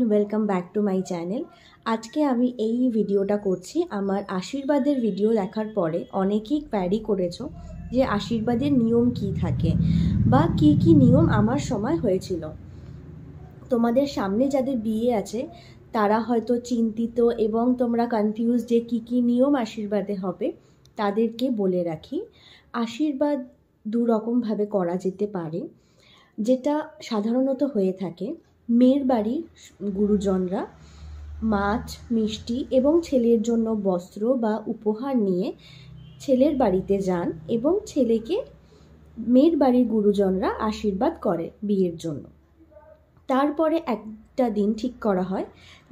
Welcome back to my channel. আজকে আমি এই ভিডিওটা করছি আমার আশীর্বাদের ভিডিও দেখার পরে অনেকেই কোয়েরি করেছো যে আশীর্বাদের নিয়ম কি থাকে বা কি কি নিয়ম আমার সময় হয়েছিল। তোমাদের সামনে যাদের বিয়ে আছে তারা হয়তো চিন্তিত এবং তোমরা কনফিউজ যে কি কি নিয়ম আশীর্বাদে হবে। তাদেরকে বলে রাখি, আশীর্বাদ দু রকমভাবে করা যেতে পারে। যেটা সাধারণত হয়ে থাকে, মেয়ের বাড়ির গুরুজনরা মাছ, মিষ্টি এবং ছেলের জন্য বস্ত্র বা উপহার নিয়ে ছেলের বাড়িতে যান এবং ছেলেকে মেয়ের বাড়ির গুরুজনরা আশীর্বাদ করে বিয়ের জন্য। তারপরে একটা দিন ঠিক করা হয়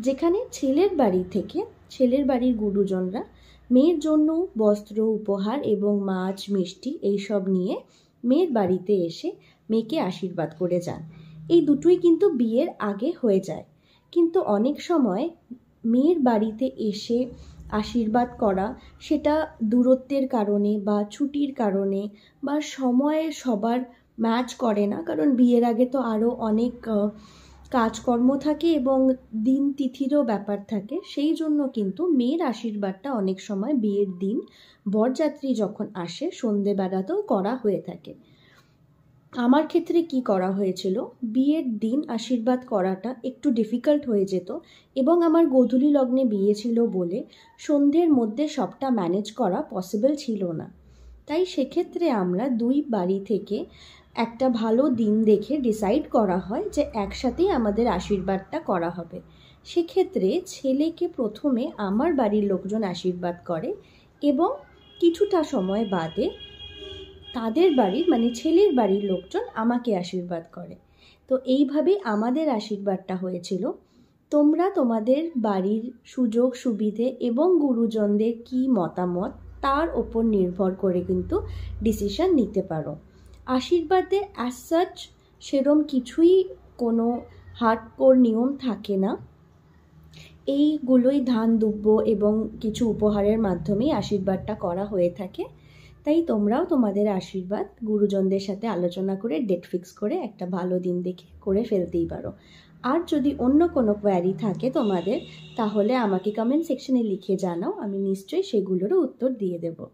যেখানে ছেলের বাড়ির গুরুজনরা মেয়ের জন্য বস্ত্র, উপহার এবং মাছ, মিষ্টি এইসব নিয়ে মেয়ের বাড়িতে এসে মেয়েকে আশীর্বাদ করে যান। এই দুটোই কিন্তু বিয়ের আগে হয়ে যায়, কিন্তু অনেক সময় মেয়ের বাড়িতে এসে আশীর্বাদ করা সেটা দূরত্বের কারণে বা ছুটির কারণে বা সময়ে সবার ম্যাচ করে না, কারণ বিয়ের আগে তো আরও অনেক কাজকর্ম থাকে এবং দিন তিথিরও ব্যাপার থাকে। সেই জন্য কিন্তু মেয়ের আশীর্বাদটা অনেক সময় বিয়ের দিন বরযাত্রী যখন আসে সন্ধেবেলাতেও করা হয়ে থাকে। আমার ক্ষেত্রে কি করা হয়েছিল, বিয়ের দিন আশীর্বাদ করাটা একটু ডিফিকাল্ট হয়ে যেত এবং আমার গোধূলি লগ্নে বিয়ে ছিল বলে সন্ধ্যের মধ্যে সবটা ম্যানেজ করা পসিবল ছিল না। তাই সেক্ষেত্রে আমরা দুই বাড়ি থেকে একটা ভালো দিন দেখে ডিসাইড করা হয় যে একসাথেই আমাদের আশীর্বাদটা করা হবে। সেক্ষেত্রে ছেলেকে প্রথমে আমার বাড়ির লোকজন আশীর্বাদ করে এবং কিছুটা সময় বাদে তাদের বাড়ির মানে ছেলের বাড়ির লোকজন আমাকে আশীর্বাদ করে। তো এইভাবেই আমাদের আশীর্বাদটা হয়েছিল। তোমরা তোমাদের বাড়ির সুযোগ সুবিধে এবং গুরুজনদের কি মতামত তার ওপর নির্ভর করে কিন্তু ডিসিশন নিতে পারো। আশীর্বাদে অ্যাজ সাচ সেরম কিছুই কোনো হার্ডকোর নিয়ম থাকে না। এইগুলোই ধান দুব্য এবং কিছু উপহারের মাধ্যমেই আশীর্বাদটা করা হয়ে থাকে। তাই তোমরাও তোমাদের আশীর্বাদ গুরুজনদের সাথে আলোচনা করে ডেট ফিক্স করে একটা ভালো দিন দেখে করে ফেলতেই পারো। আর যদি অন্য কোনো কোয়ারি থাকে তোমাদের, তাহলে আমাকে কমেন্ট সেকশনে লিখে জানাও, আমি নিশ্চয়ই সেগুলোরও উত্তর দিয়ে দেবো।